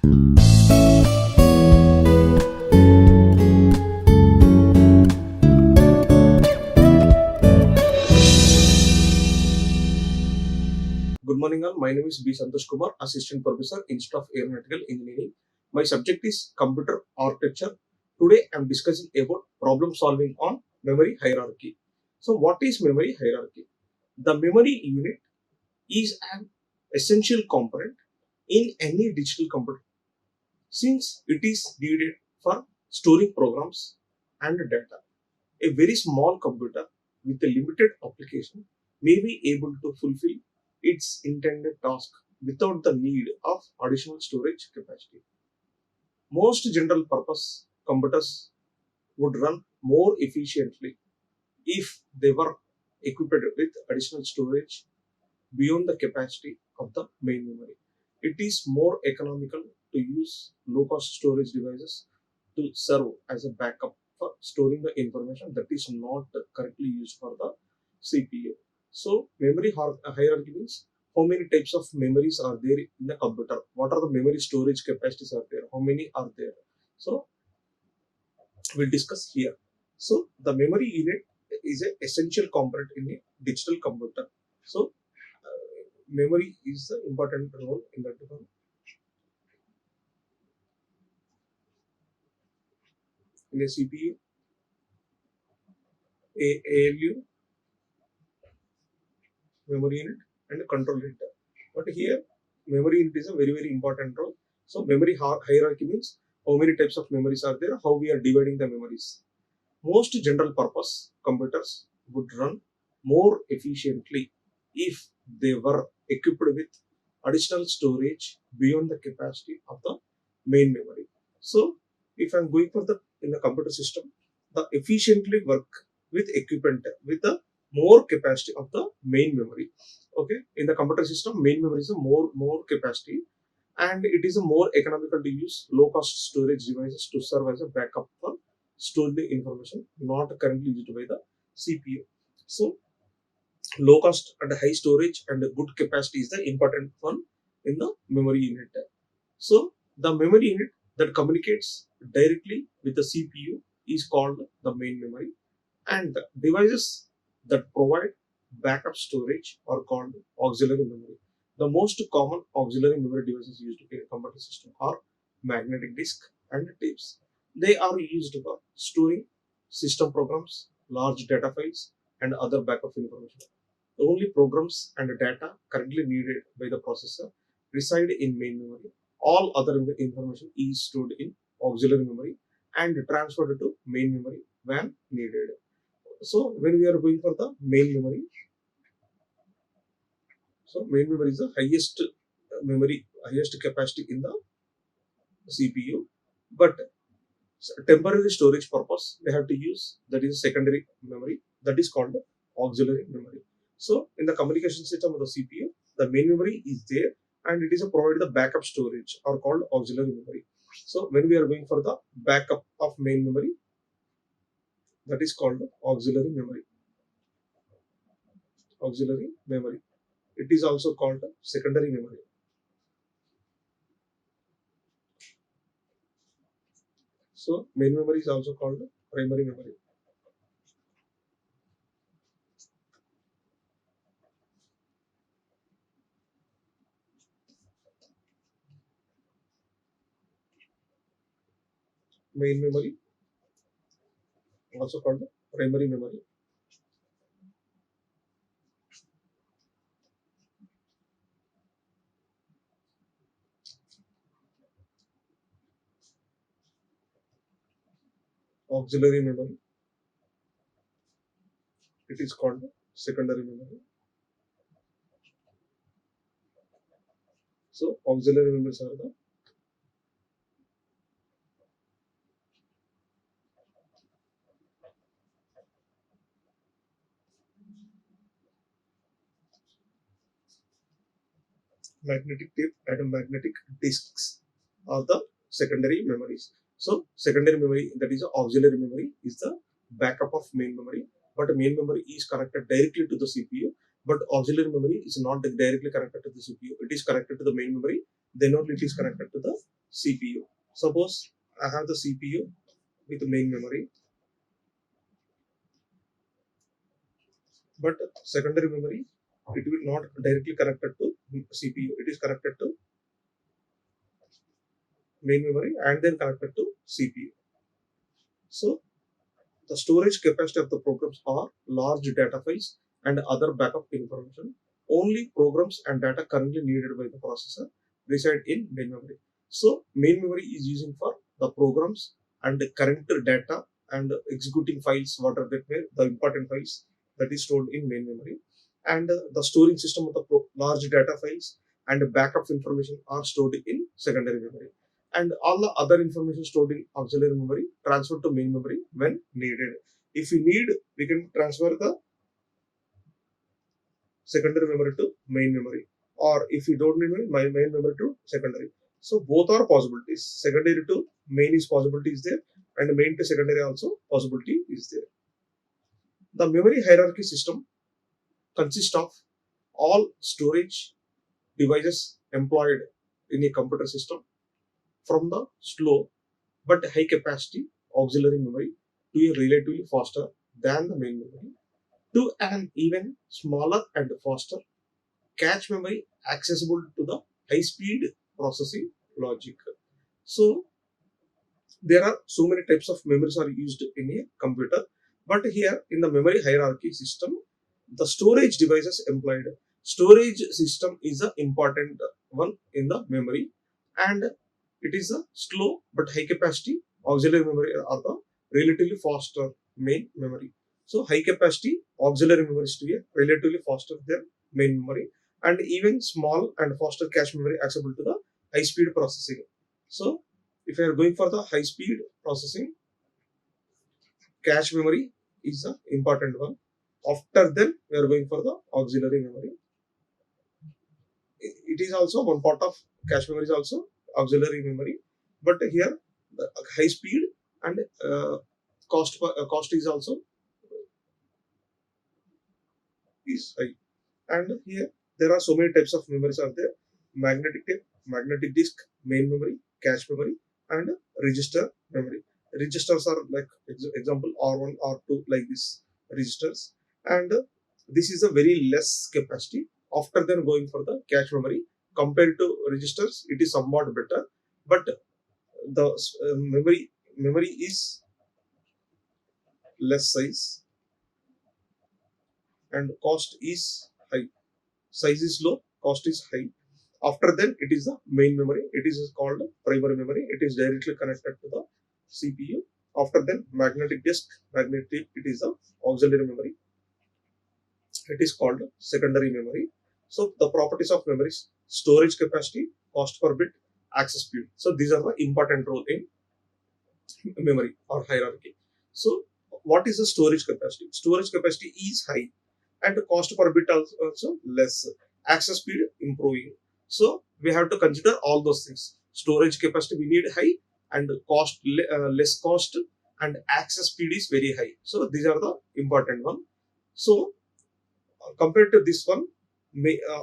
Good morning all. My name is B. Santhosh Kumar, Assistant Professor, Institute of Aeronautical Engineering. My subject is Computer Architecture. Today I am discussing about problem solving on memory hierarchy. So what is memory hierarchy? The memory unit is an essential component in any digital computer since it is needed for storing programs and data. A very small computer with a limited application may be able to fulfill its intended task without the need of additional storage capacity. Most general purpose computers would run more efficiently if they were equipped with additional storage beyond the capacity of the main memory. It is more economical to use low cost storage devices to serve as a backup for storing the information that is not correctly used for the CPU. So, memory hierarchy means how many types of memories are there in the computer, what are the memory storage capacities are there, how many are there. So, we'll discuss here. So, the memory unit is an essential component in a digital computer. So, memory is the important role in that one. In a CPU, ALU, memory unit, and a control unit. But here, memory unit is a very important role. So, memory hierarchy means how many types of memories are there, how we are dividing the memories. Most general purpose computers would run more efficiently if they were equipped with additional storage beyond the capacity of the main memory. So, if I'm going for the in the computer system, the efficiently work with equipment with the more capacity of the main memory. Okay, in the computer system, main memory is a more capacity, and it is a more economical to use low cost storage devices to serve as a backup for store the information not currently used by the CPU. So low cost and high storage and good capacity is the important one in the memory unit. So the memory unit that communicates directly with the CPU is called the main memory, and the devices that provide backup storage are called auxiliary memory. The most common auxiliary memory devices used in a computer system are magnetic disk and tapes. They are used for storing system programs, large data files, and other backup information. The only programs and data currently needed by the processor reside in main memory. All other information is stored in auxiliary memory and transferred to main memory when needed. So when we are going for the main memory, so main memory is the highest highest capacity in the CPU, but temporary storage purpose they have to use that is secondary memory that is called auxiliary memory. So in the communication system of the CPU, the main memory is there and it is a provided the backup storage or called auxiliary memory. So when we are going for the backup of main memory, that is called auxiliary memory. Auxiliary memory. It is also called secondary memory. So main memory is also called primary memory. Main memory also called primary memory. Auxiliary memory. It is called secondary memory. So auxiliary memories are the magnetic tape and magnetic disks are the secondary memories. So secondary memory, that is auxiliary memory, is the backup of main memory, but main memory is connected directly to the CPU, but auxiliary memory is not directly connected to the CPU. It is connected to the main memory, then only it is connected to the CPU. Suppose I have the CPU with main memory, but secondary memory, it will not directly connected to CPU. It is connected to main memory and then connected to CPU. So the storage capacity of the programs are large data files and other backup information. Only programs and data currently needed by the processor reside in main memory. So main memory is using for the programs and the current data and executing files, what are the important files that is stored in main memory. And the storing system of the large data files and backup information are stored in secondary memory, and all the other information stored in auxiliary memory transferred to main memory when needed. If we need, we can transfer the secondary memory to main memory, or if you don't need my main memory to secondary. So both are possibilities. Secondary to main is possibility is there, and main to secondary also possibility is there. The memory hierarchy system consists of all storage devices employed in a computer system, from the slow but high capacity auxiliary memory to a relatively faster than the main memory to an even smaller and faster cache memory accessible to the high speed processing logic. So there are so many types of memories are used in a computer, but here in the memory hierarchy system, the storage devices employed, storage system is the important one in the memory, and it is a slow but high capacity auxiliary memory or the relatively faster main memory. So high capacity auxiliary memory is to be relatively faster than main memory, and even small and faster cache memory accessible to the high speed processing. So if you are going for the high speed processing, cache memory is the important one. After then, we are going for the auxiliary memory. It is also one part of cache memory is also auxiliary memory, but here the high speed and cost is also is high. And here there are so many types of memories are there: magnetic tape, magnetic disk, main memory, cache memory, and register memory. Registers are like example R1, R2, like this registers, and this is a very less capacity. After then going for the cache memory, compared to registers it is somewhat better, but the memory is less size and cost is high. Size is low, cost is high. After then, it is the main memory. It is called primary memory. It is directly connected to the CPU. After then, magnetic disk, magnetic, it is the auxiliary memory. It is called secondary memory. So the properties of memories: storage capacity, cost per bit, access speed. So these are the important role in memory or hierarchy. So what is the storage capacity? Storage capacity is high and the cost per bit also less. Access speed improving. So we have to consider all those things. Storage capacity we need high, and cost less cost, and access speed is very high. So these are the important one. So compared to this one,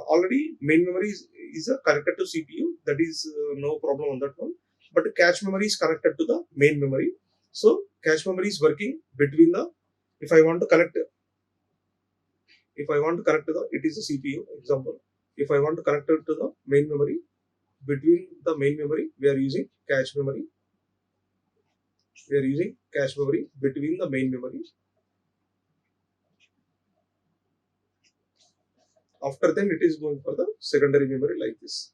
already main memory is connected to CPU. That is no problem on that one. But cache memory is connected to the main memory. So cache memory is working between the. If I want to connect if I want to connect to the, it is a CPU example. If I want to connect it to the main memory, between the main memory, we are using cache memory. We are using cache memory between the main memory. After then, it is going for the secondary memory like this.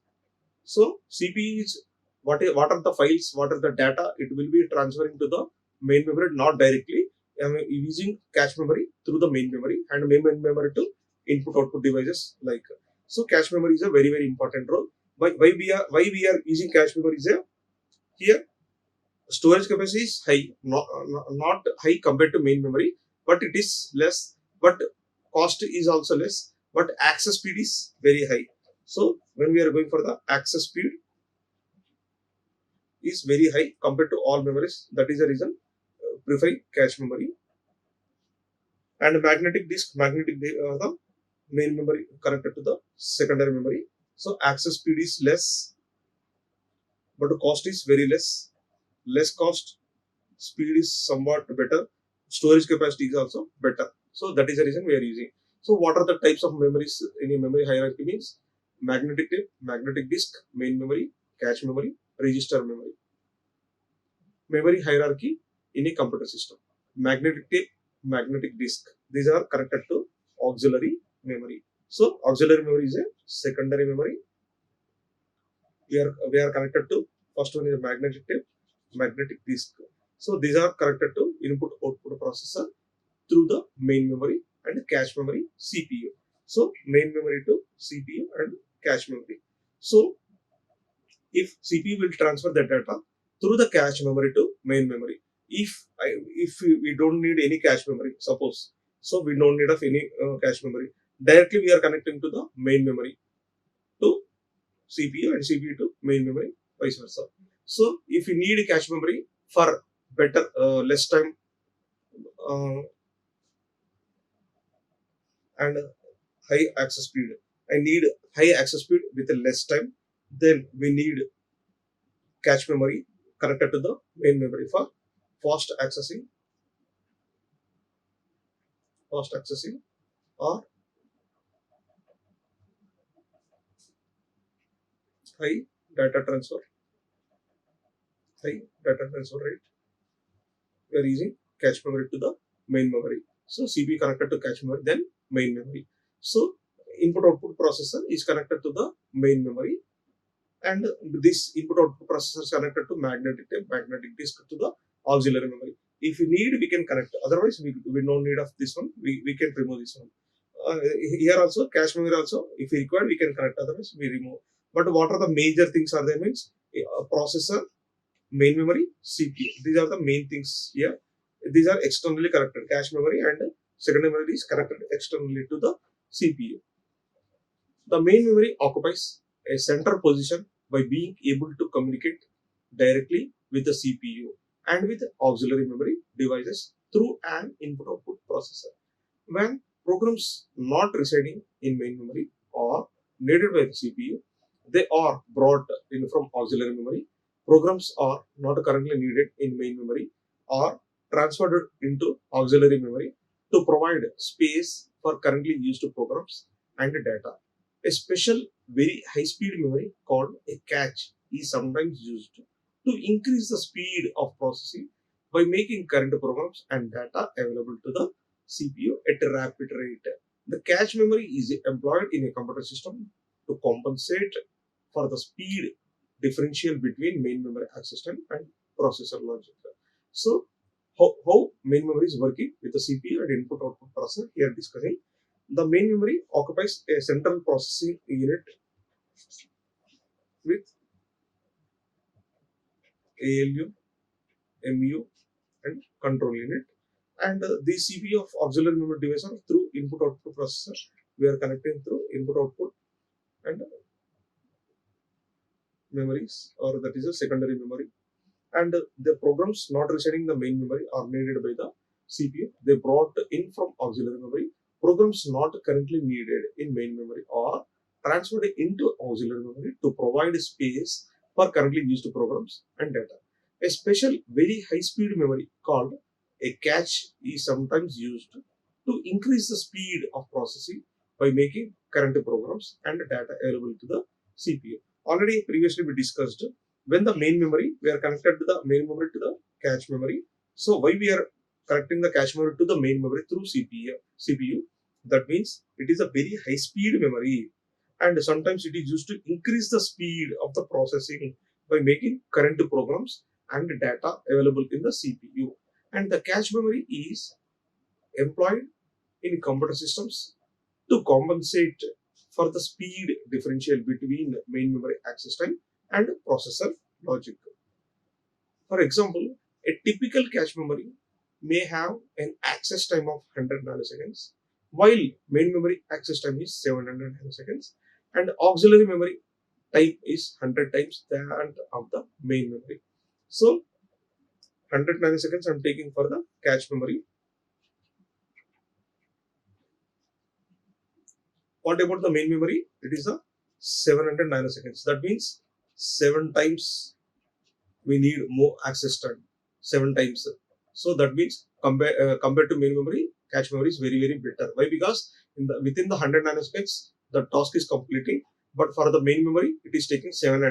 So CPU is what are the files, what are the data, it will be transferring to the main memory, not directly. I mean, using cache memory through the main memory and main memory to input output devices like. So cache memory is a very very important role. Why we are using cache memory is here storage capacity is high, not high compared to main memory, but it is less, but cost is also less, but access speed is very high. So when we are going for the access speed is very high compared to all memories, that is the reason prefer cache memory. And the main memory connected to the secondary memory, so access speed is less, but the cost is very less cost, speed is somewhat better, storage capacity is also better. So that is the reason we are using. So what are the types of memories in a memory hierarchy means? Magnetic tape, magnetic disk, main memory, cache memory, register memory. Memory hierarchy in a computer system: magnetic tape, magnetic disk, these are connected to auxiliary memory. So auxiliary memory is a secondary memory. We are connected to, first one is magnetic tape, magnetic disk. So these are connected to input output processor through the main memory and cache memory, CPU. So main memory to CPU and cache memory. So if CPU will transfer the data through the cache memory to main memory. If we don't need any cache memory, suppose, so we don't need of any cache memory. Directly we are connecting to the main memory to CPU and CPU to main memory, vice versa. So if you need a cache memory for better less time uh, and high access speed, I need high access speed with less time, then we need cache memory connected to the main memory for fast accessing, fast accessing or high data transfer, high data transfer rate. We are using cache memory to the main memory. So CPU connected to cache memory, then main memory. So input output processor is connected to the main memory, and this input output processor is connected to magnetic tape, magnetic disk to the auxiliary memory. If we need, we can connect. Otherwise, we don't need of this one. We can remove this one. Here also cache memory also, if we require, we can connect. Otherwise, we remove. But what are the major things are there means? Processor, main memory, CPU. These are the main things here. These are externally connected. Cache memory and secondary memory is connected externally to the CPU. The main memory occupies a central position by being able to communicate directly with the CPU and with auxiliary memory devices through an input-output processor. When programs not residing in main memory are needed by the CPU, they are brought in from auxiliary memory. Programs are not currently needed in main memory are transferred into auxiliary memory to provide space for currently used programs and data. A special very high speed memory called a cache is sometimes used to increase the speed of processing by making current programs and data available to the CPU at a rapid rate. The cache memory is employed in a computer system to compensate for the speed differential between main memory access time and processor logic. So, how main memory is working with the CPU and input output processor here discussing. The main memory occupies a central processing unit with ALU, MU, and control unit. And the CPU of auxiliary memory device are through input output processor. We are connecting through input output and memories, or that is a secondary memory. And the programs not residing in the main memory are needed by the CPU. They brought in from auxiliary memory. Programs not currently needed in main memory are transferred into auxiliary memory to provide space for currently used programs and data. A special very high speed memory called a cache is sometimes used to increase the speed of processing by making current programs and data available to the CPU. Already previously we discussed, when the main memory, we are connected to the main memory to the cache memory. So why we are connecting the cache memory to the main memory through CPU? That means it is a very high speed memory, and sometimes it is used to increase the speed of the processing by making current programs and data available in the CPU. And the cache memory is employed in computer systems to compensate for the speed differential between main memory access time and processor logic. For example, a typical cache memory may have an access time of 100 nanoseconds, while main memory access time is 700 nanoseconds, and auxiliary memory time is 100 times that of the main memory. So, 100 nanoseconds I'm taking for the cache memory. What about the main memory? It is a 700 nanoseconds. That means 7 times we need more access time, 7 times. So that means compared to main memory, cache memory is very better. Why? Because within the 100 nanospecs the task is completing, but for the main memory it is taking 7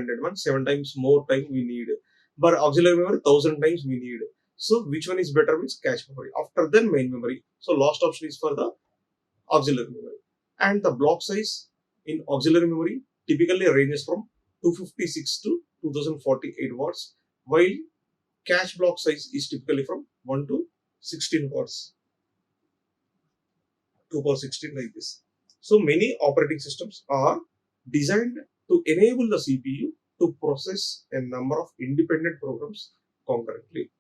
times more time we need. But auxiliary memory 1000 times we need. So which one is better means cache memory. After then main memory. So last option is for the auxiliary memory. And the block size in auxiliary memory typically ranges from 256 to 2048 watts, while cache block size is typically from 1 to 16 watts, 2 power 16 like this. So many operating systems are designed to enable the CPU to process a number of independent programs concurrently.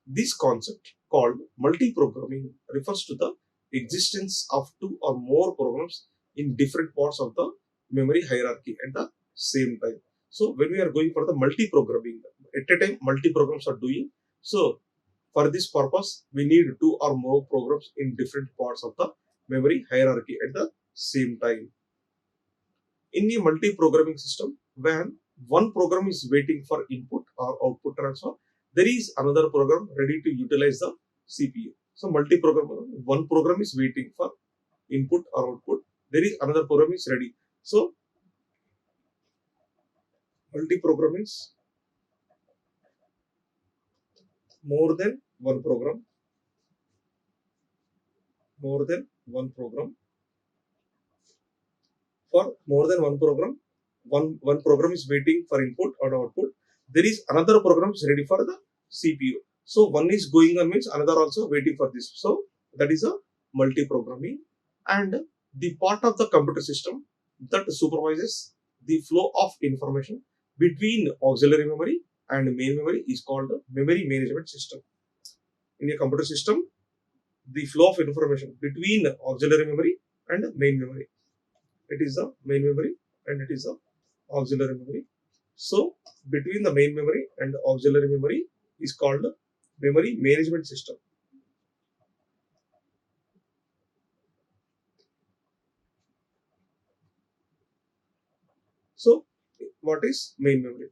This concept, called multi-programming, refers to the existence of two or more programs in different parts of the memory hierarchy at the same time. So when we are going for the multi-programming, at a time multi-programs are doing. So for this purpose, we need two or more programs in different parts of the memory hierarchy at the same time. In a multi-programming system, when one program is waiting for input or output transfer, there is another program ready to utilize the CPU. So multi-program, one program is waiting for input or output, there is another program is ready. So multi-program is more than one program, more than one program. For more than one program, one program is waiting for input or output. There is another program is ready for the CPU. So one is going on means another also waiting for this. So that is a multi-programming. And the part of the computer system that supervises the flow of information between auxiliary memory and main memory is called the memory management system. In a computer system, the flow of information between auxiliary memory and main memory, it is the main memory and it is the auxiliary memory. So between the main memory and the auxiliary memory is called memory management system. So what is main memory?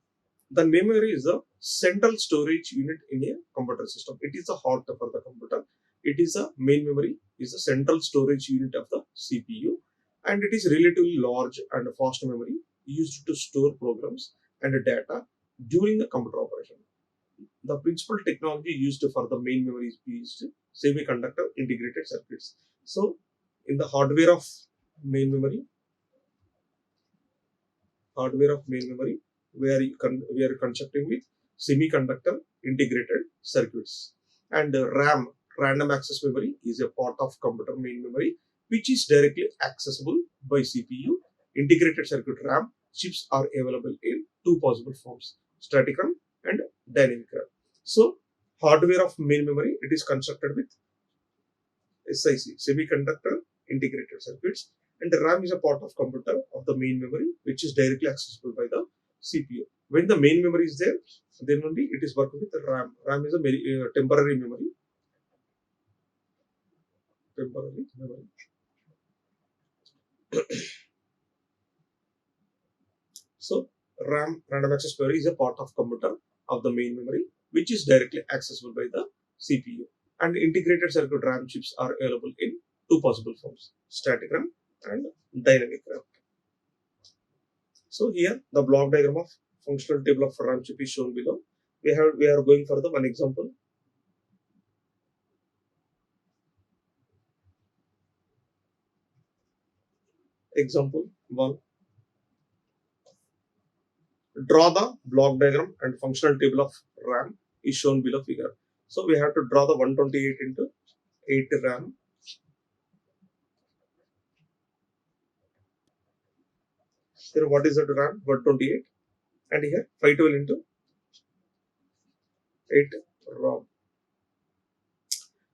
The main memory is the central storage unit in a computer system. It is the heart for the computer. It is a main memory is the central storage unit of the CPU, and it is relatively large and fast memory used to store programs and data during the computer operation. The principal technology used for the main memory is semiconductor integrated circuits. So in the hardware of main memory, we are constructing with semiconductor integrated circuits. And RAM, random access memory, is a part of computer main memory which is directly accessible by CPU. Integrated circuit RAM chips are available in two possible forms: static RAM and dynamic RAM. So hardware of main memory, it is constructed with SIC, semiconductor integrated circuits, and the RAM is a part of computer of the main memory which is directly accessible by the CPU. When the main memory is there, then only it is working with the RAM. RAM is a temporary memory. Temporary memory. So RAM, random access memory, is a part of computer of the main memory which is directly accessible by the CPU. And integrated circuit RAM chips are available in two possible forms: static RAM and dynamic RAM. So here the block diagram of functional table of RAM chip is shown below. We are going for the one example. Example 1. Draw the block diagram and functional table of RAM is shown below figure. So we have to draw the 128 into 8 RAM. Here what is that RAM? 128, and here 512 into 8 ROM.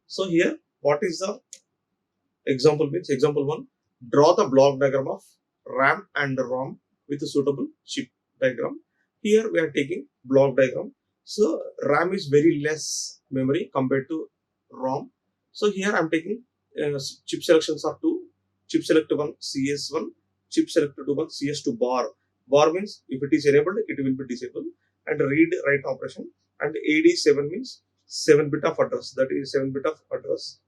So here what is the example means? Example 1. Draw the block diagram of RAM and ROM with a suitable chip diagram. Here we are taking block diagram. So RAM is very less memory compared to ROM. So here I am taking chip selections are 2. Chip select 1 CS1, chip select 2 1 CS2 bar. Bar means if it is enabled, it will be disabled. And read write operation. And AD7 means 7 bit of address. That is 7 bit of address.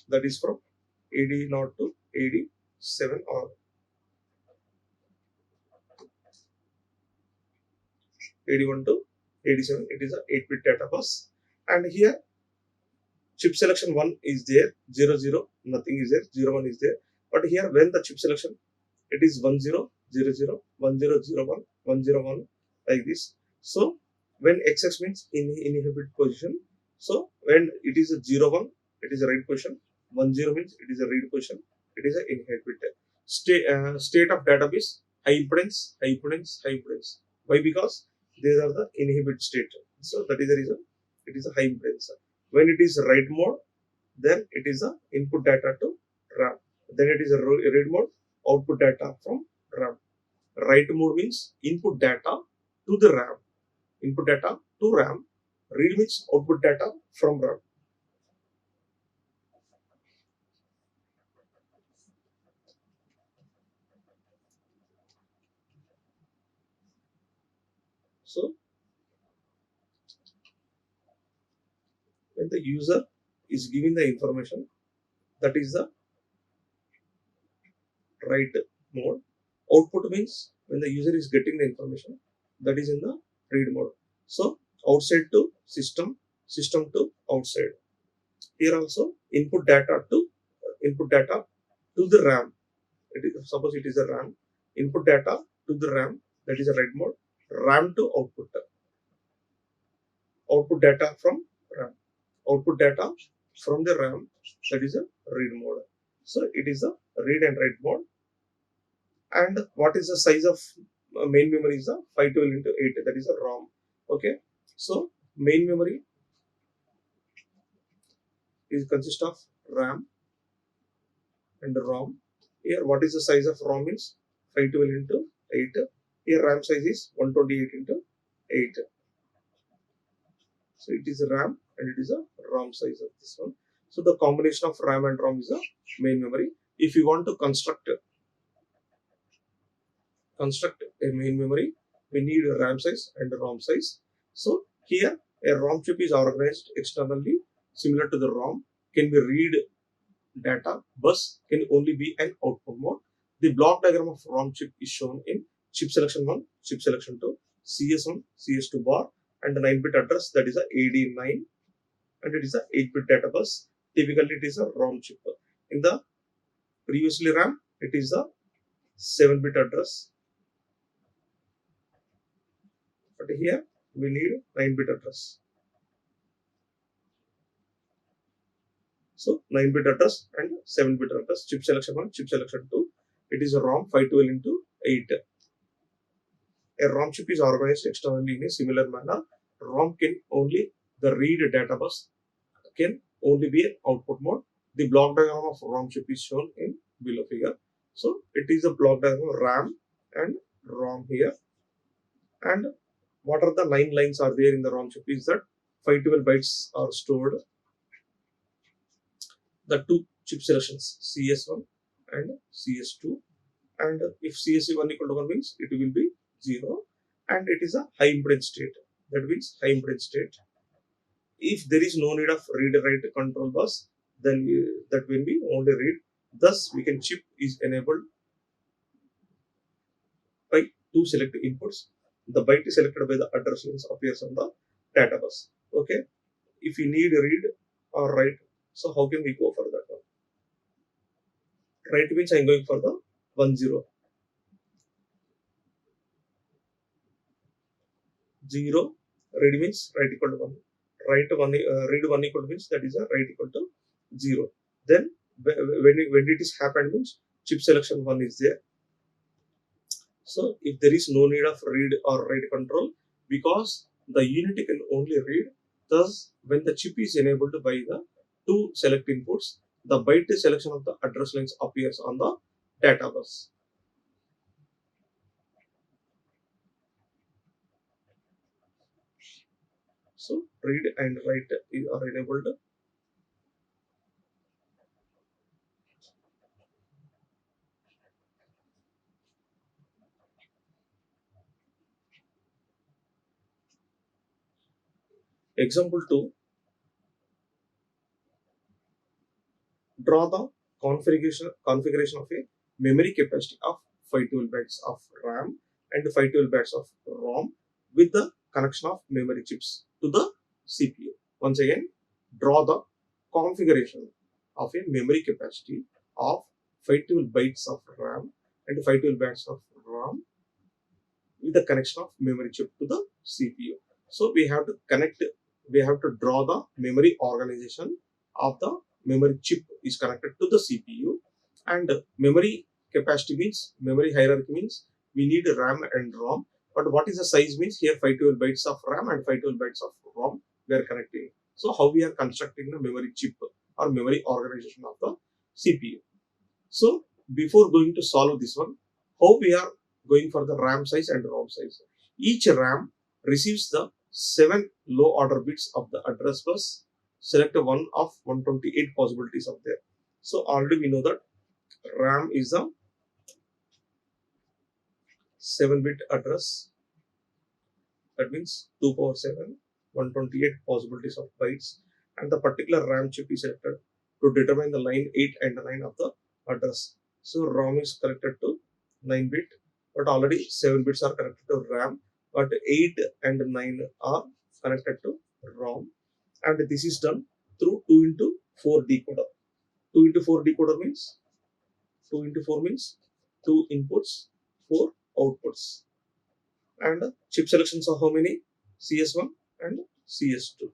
That is from AD0 to AD7 or AD1 to AD7. It is a 8-bit data bus. And here chip selection 1 is there, 0 0 nothing is there, 0 1 is there. But here when the chip selection, it is 1 0 0 0 1 0 0 1 1 0 1 like this. So when XX means inhibit position, so when it is a 0 1, it is a read position. 1 0 means it is a read position, it is a inhibit. State of database, high impedance, high impedance, high impedance. Why? Because these are the inhibit state, so that is the reason it is a high impedance. When it is write mode, then it is a input data to RAM. Then it is a read mode, output data from RAM. Write mode means input data to the RAM. Input data to RAM. Read means output data from RAM. So when the user is giving the information, that is the write mode. Output means when the user is getting the information, that is in the read mode. So outside to system, system to outside. Here also input data to the RAM. Suppose it is a RAM. Input data to the RAM, that is a write mode. RAM to output. Output data from RAM. Output data from the RAM, that is a read mode. So it is a read and write mode. And what is the size of main memory is a 512 into 8, that is a ROM. Okay, so main memory is consist of RAM and ROM. Here what is the size of ROM is 512 into 8. Here RAM size is 128 into 8. So it is a RAM and it is a ROM size of this one. So the combination of RAM and ROM is a main memory. If you want to construct a main memory, we need a RAM size and a ROM size. So here a ROM chip is organized externally similar to the ROM, can be read data, bus can only be an output mode. The block diagram of ROM chip is shown in chip selection 1, chip selection 2, CS1, CS2 bar, and the 9-bit address, that is a AD9, and it is a 8-bit data bus. Typically it is a ROM chip. In the previously RAM, it is a 7-bit address, but here we need 9-bit address. So 9-bit address and 7-bit address, chip selection 1, chip selection 2, it is a ROM 512 into 8. A ROM chip is organized externally in a similar manner. ROM can only, the read data bus can only be an output mode. The block diagram of ROM chip is shown in below figure. So it is a block diagram of RAM and ROM here. And what are the 9 lines are there in the ROM chip is that 512 bytes are stored. The two chip selections CS1 and CS2, and if CS1 equal to 1 means it will be 0, and it is a high impedance state. That means high impedance state. If there is no need of read write control bus, then that will be only read. Thus we can chip is enabled by two selected inputs. The byte is selected by the address lines appears on the data bus. Okay, if you need read or write, so how can we go for that one? Write means I'm going for the 1 0. 0, read means write equal to 1. Write 1, read 1 equal to means that is a write equal to 0. Then when it is happened means chip selection 1 is there. So if there is no need of read or write control, because the unit can only read, thus when the chip is enabled by the two select inputs, the byte selection of the address lines appears on the data bus. So read and write are enabled. Example 2, draw the configuration of a memory capacity of 512 bytes of RAM and 512 bytes of ROM with the connection of memory chips to the CPU. Once again, draw the configuration of a memory capacity of 512 bytes of RAM and 512 bytes of ROM with the connection of memory chip to the CPU. So we have to draw the memory organization of the memory chip is connected to the CPU, and memory capacity means memory hierarchy means we need RAM and ROM. But what is the size means here 512 bytes of RAM and 512 bytes of ROM we are connecting. So how we are constructing the memory chip or memory organization of the CPU. So before going to solve this one, how we are going for the RAM size and ROM size. Each RAM receives the 7 low order bits of the address bus. Select one of 128 possibilities of there. So already we know that RAM is a 7-bit address. That means 2 power 7, 128 possibilities of bytes, and the particular RAM chip is selected to determine the line 8 and 9 of the address. So ROM is connected to 9-bit, but already 7 bits are connected to RAM, but 8 and 9 are connected to ROM, and this is done through 2 into 4 decoder. 2 into 4 decoder means 2 into 4 means 2 inputs, 4 outputs, and chip selections are how many? CS1 and CS2.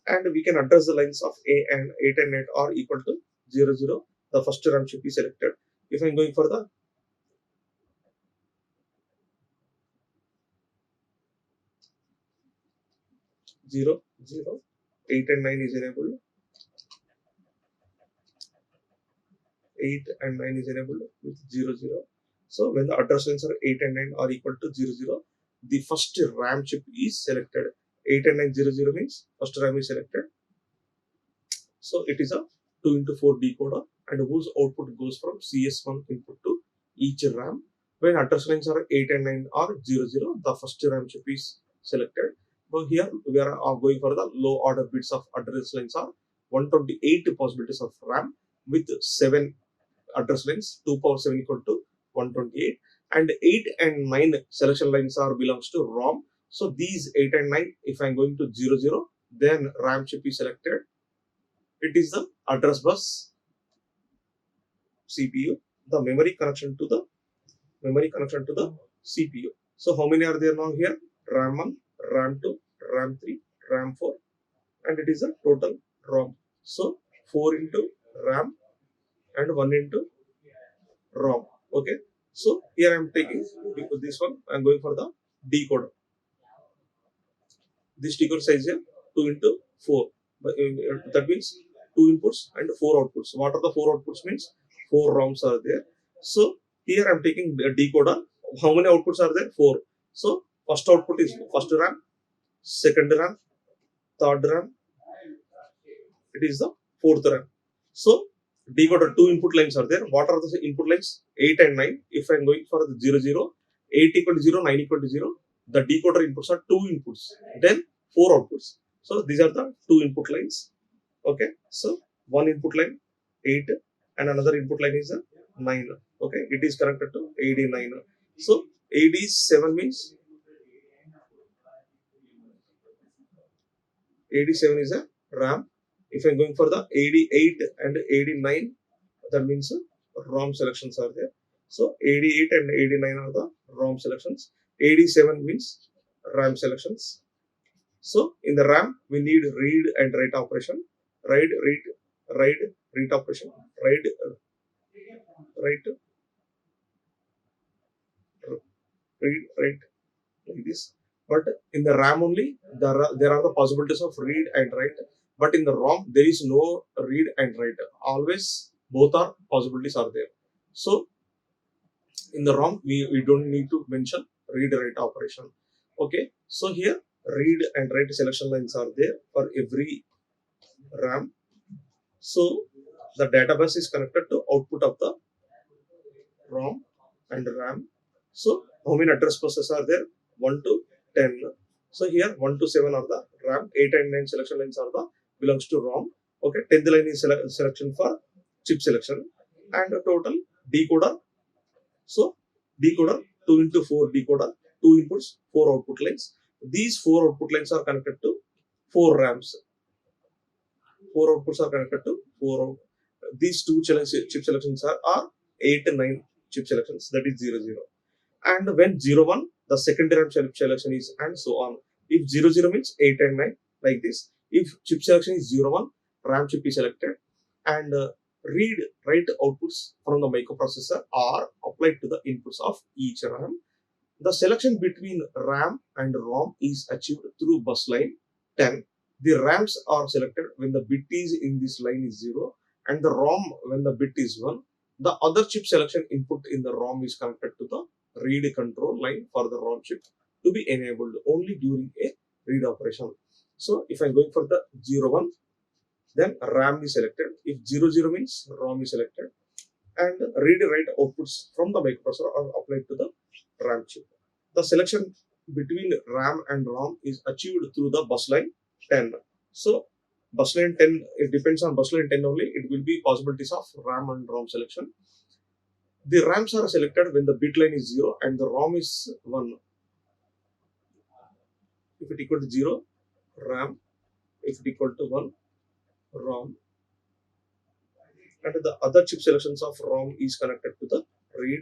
And we can address the lines of A and 8 and 8 are equal to 0, 0. The first RAM should be selected. If I'm going for the 0, 0, 8 and 9 is enabled. 8 and 9 is enabled with 0, 0. So when the address lines are 8 and 9 are equal to 0, 0, the first RAM chip is selected. 8 and 9, 0, 0 means first RAM is selected. So it is a 2 into 4 decoder, and whose output goes from CS1 input to each RAM. When address lines are 8 and 9 or 0, 0, the first RAM chip is selected. So here we are going for the low order bits of address lines are 128 possibilities of RAM with 7 address lines, 2 power 7 equal to 128, and 8 and 9 selection lines are belongs to ROM. So these 8 and 9, if I am going to 0, 0, then RAM chip is selected. It is the address bus CPU, the memory connection to the CPU. So how many are there now here? RAM 1, RAM 2, RAM 3, RAM 4, and it is a total ROM. So 4 into RAM and 1 into ROM. Okay. So here I am taking this one. I am going for the decoder. This decoder size is 2 into 4. That means 2 inputs and 4 outputs. What are the 4 outputs means? 4 ROMs are there. So here I am taking the decoder. How many outputs are there? 4. So first output is first RAM, second RAM, third RAM. It is the fourth RAM. So decoder 2 input lines are there. What are the input lines? 8 and 9. If I am going for the 0, 0, 8 equal to 0, 9 equal to 0, the decoder inputs are 2 inputs, then 4 outputs. So these are the 2 input lines. Okay. So one input line 8 and another input line is 9. Okay. It is connected to AD9. So AD7 means AD7 is a RAM. If I'm going for the AD8 and AD9, that means ROM selections are there. So AD8 and AD9 are the ROM selections. AD7 means RAM selections. So in the RAM, we need read and write operation. Read, read operation. Read, write, read, write like this. But in the RAM only, there are the possibilities of read and write. But in the ROM, there is no read and write. Always both are possibilities are there. So in the ROM, we don't need to mention read write operation. Okay. So here read and write selection lines are there for every RAM. So the database is connected to output of the ROM and RAM. So how many address buses are there? 1 to 10. So here 1 to 7 are the RAM, 8 and 9 selection lines are the belongs to ROM. Okay, 10th line is selection for chip selection, and total decoder. So decoder 2 into 4 decoder, 2 inputs, 4 output lines. These 4 output lines are connected to 4 RAMs. 4 outputs are connected to 4 out. These two chip selections are 8 and 9 chip selections, that is 0 0. And when 0 1, the secondary RAM chip selection is, and so on. If 0 0 means 8 and 9, like this. If chip selection is 0 1, RAM chip is selected, and read write outputs from the microprocessor are applied to the inputs of each RAM. The selection between RAM and ROM is achieved through bus line 10. The RAMs are selected when the bit is in this line is 0, and the ROM when the bit is 1. The other chip selection input in the ROM is connected to the read control line for the ROM chip to be enabled only during a read operation. So if I'm going for the 0 1, then RAM is selected. If 0 0 means ROM is selected, and read write outputs from the microprocessor are applied to the RAM chip. The selection between RAM and ROM is achieved through the bus line 10. So bus line 10, it depends on bus line 10 only. It will be possibilities of RAM and ROM selection. The RAMs are selected when the bit line is 0 and the ROM is 1. If it equal to 0, RAM. If it equal to 1, ROM. And the other chip selections of ROM is connected to the read,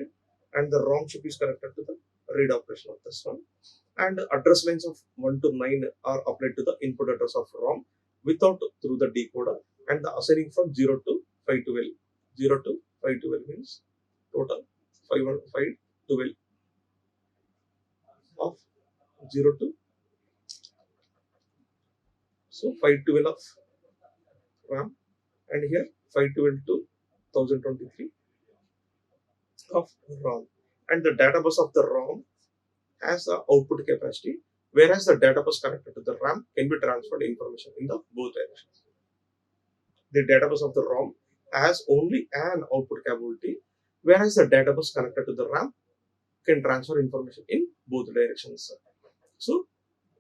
and the ROM chip is connected to the read operation of this one. And address lines of 1 to 9 are applied to the input address of ROM without through the decoder, and the assigning from 0 to 512. 0 to 512 means total 512 of 0 to, so 512 of RAM, and here 512 to 1023 of ROM. And the data bus of the ROM has the output capacity, whereas the data bus connected to the RAM can be transferred information in the both directions. The data bus of the ROM has only an output capability, whereas the data bus connected to the RAM can transfer information in both directions. So,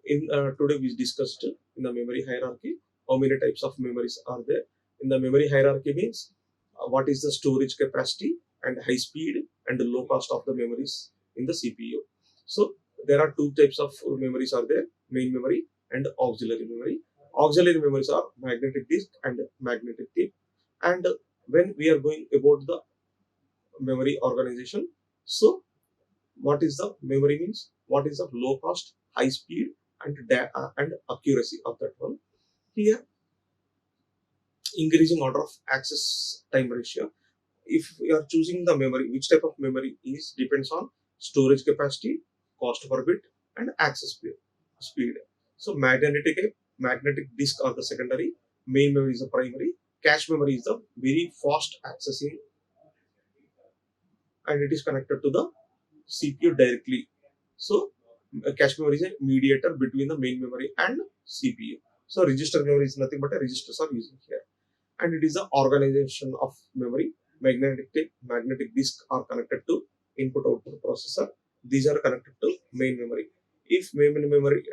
in today we discussed in the memory hierarchy how many types of memories are there. In the memory hierarchy means what is the storage capacity and high speed and low cost of the memories in the CPU. So there are two types of memories are there: main memory and auxiliary memory. Auxiliary memories are magnetic disk and magnetic tape. And when we are going about the memory organization, so what is the memory means? What is the low cost, high speed, and and accuracy of that one? Here, increasing order of access time ratio. If we are choosing the memory, which type of memory is depends on storage capacity, cost per bit, and access speed. So magnetic disk are the secondary, main memory is the primary, cache memory is the very fast accessing, and it is connected to the CPU directly. So cache memory is a mediator between the main memory and CPU. So register memory is nothing but a registers are using here, and it is the organization of memory. Magnetic disk are connected to input output processor. These are connected to main memory. If main memory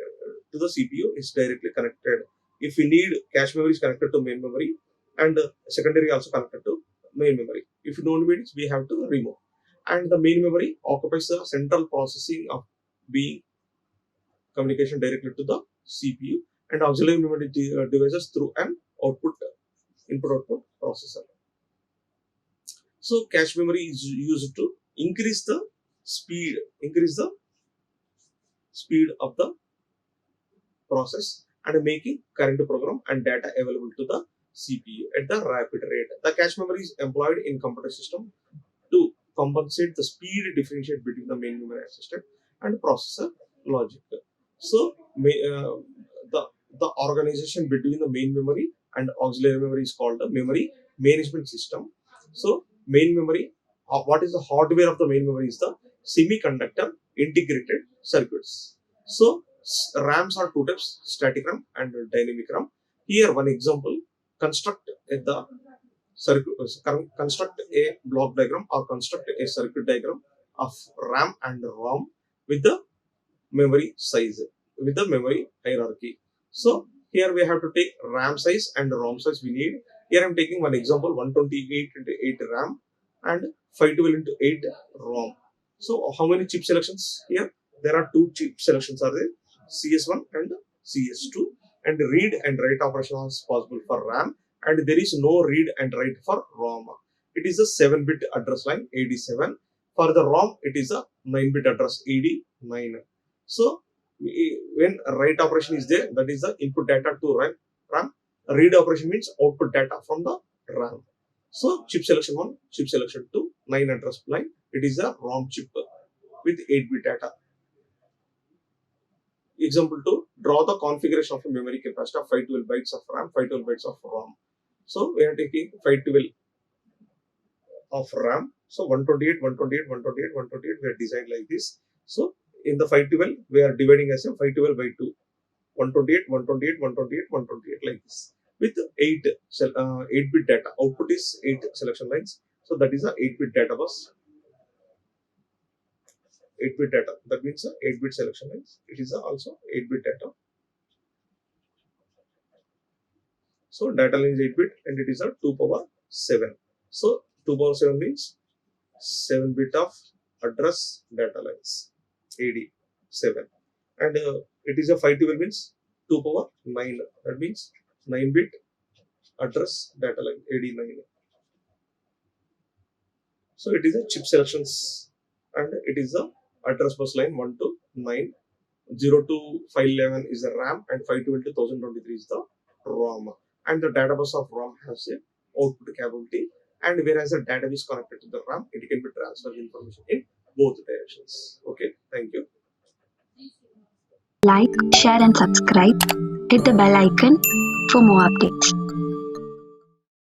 to the CPU is directly connected, if we need cache memory is connected to main memory, and secondary also connected to main memory. If you don't need it, we have to remove. And the main memory occupies the central processing of being communication directly to the CPU, and auxiliary memory devices through an output input output processor. So cache memory is used to increase the speed of the process and making current program and data available to the CPU at the rapid rate. The cache memory is employed in computer system to compensate the speed differentiate between the main memory system and processor logic. So the the organization between the main memory and auxiliary memory is called the memory management system. So main memory, what is the hardware of the main memory is the semiconductor integrated circuits. So RAMs are two types: static RAM and dynamic RAM. Here one example: construct the construct a block diagram or construct a circuit diagram of RAM and ROM with the memory size. with the memory hierarchy. So here we have to take RAM size and ROM size we need. Here I'm taking one example, 128 into 8 RAM and 512 into 8 ROM. So how many chip selections here? There are two chip selections are there, CS1 and CS2, and read and write operation is possible for RAM, and there is no read and write for ROM. It is a 7-bit address line 87. For the ROM, it is a 9-bit address 89. So when a write operation is there, that is the input data to RAM. Read operation means output data from the RAM. So chip selection 1, chip selection 2, 9 address line. It is a ROM chip with 8-bit data. Example 2, draw the configuration of a memory capacity of 512 bytes of RAM, 512 bytes of ROM. So we are taking 512 of RAM. So 128, 128, 128, 128, we are designed like this. So in the 512, we are dividing as a 512 by 2. 128, 128, 128, 128 like this. With 8-bit data. Output is 8 selection lines. So that is a 8-bit data bus. 8-bit data. That means 8-bit selection lines. It is also 8-bit data. So data line is 8-bit and it is a 2 power 7. So 2 power 7 means 7-bit of address data lines. AD7. And it is a 512 means 2 power 9. That means 9-bit address data line AD9. So it is a chip selections and it is a address bus line 1 to 9. 0 to 511 is the RAM and 512 to 1023 is the ROM. And the data bus of ROM has a output capability, and whereas the data is connected to the RAM, it can be transferred information in both directions. Okay, thank you. Like, share and subscribe. Hit the bell icon for more updates.